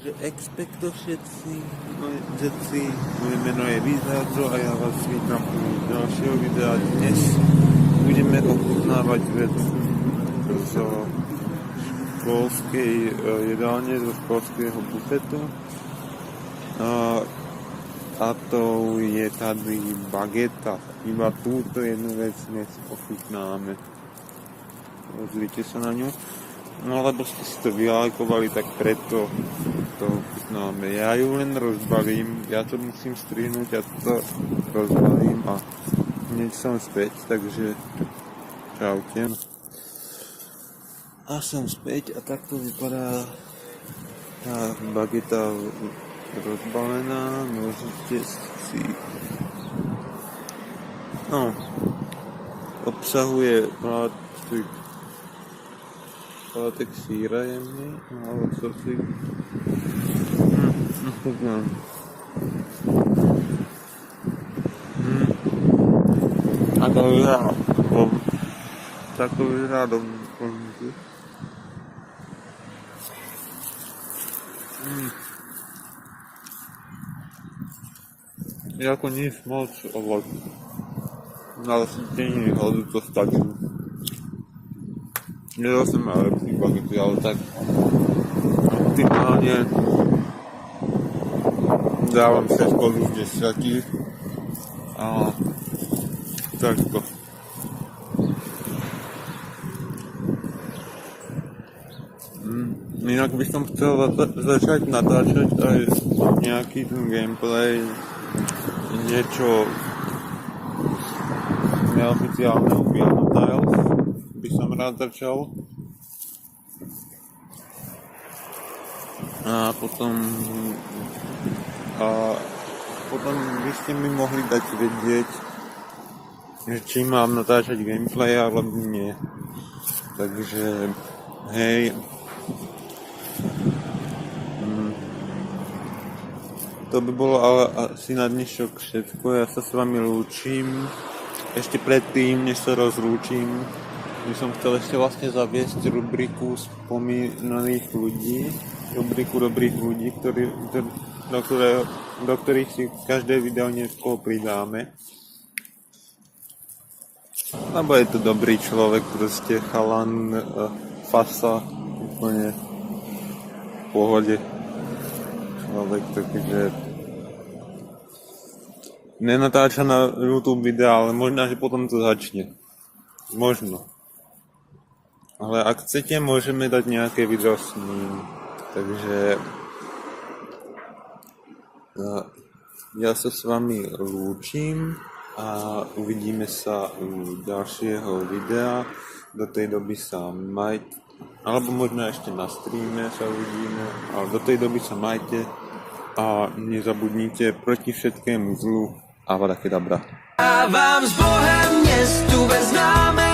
Takže expecto všetci, moje meno je Vizardro a ja vás vítam u ďalšieho videa. Dnes budeme ochutnávať vec z školskej jedálne, zo školského bufetu. A to je tady bageta. Iba túto jednu vec dnes ochutnáme. Pozrite sa na ňu. No lebo ste si to vylajkovali, tak preto to ochutnáme. Ja ju len rozbalím, ja to musím strihnúť, ja to rozbalím a hneď som späť, takže čaute. A som späť a takto vypadá tá bageta rozbalená, môžete si... No, obsahuje plátek síra jemný, alebo sosy. A to vyzerá takto vyzerá do konci. Jako nic moc ovocný. Na zasytení hladu to stačí. Nedal som aj lepší bagety, ale tak optimálne dávam 6 z 10 a takto. Inak by som chcel začať natáčať aj nejaký ten gameplay, niečo neoficiálneho Piano Tiles by som rád začal. A potom by ste mi mohli dať vedieť, že či mám natáčať gameplay alebo nie. Takže hej. To by bolo ale asi na dnešok všetko. Ja sa s vami lúčim. Ešte predtým, než sa rozlúčim, by som chcel ešte vlastne zaviesť rubriku spomínaných ľudí, rubriku dobrých ľudí, do ktorých si každé video niekoho pridáme. Lebo je to dobrý človek, proste chalan, fasa, úplne v pohode človek, takže nenatáča na YouTube videa, ale možná, že potom to začne. Možno. Ale ak chcete, môžeme dať nejaké video s ním. Takže ja sa s vami lúčim a uvidíme sa u ďalšieho videa. Do tej doby sa majte, alebo možno ešte na streame sa uvidíme, ale do tej doby sa majte a nezabudnite proti všetkému zlu a Avada kedavra. A vám s Bohem městu bez známek.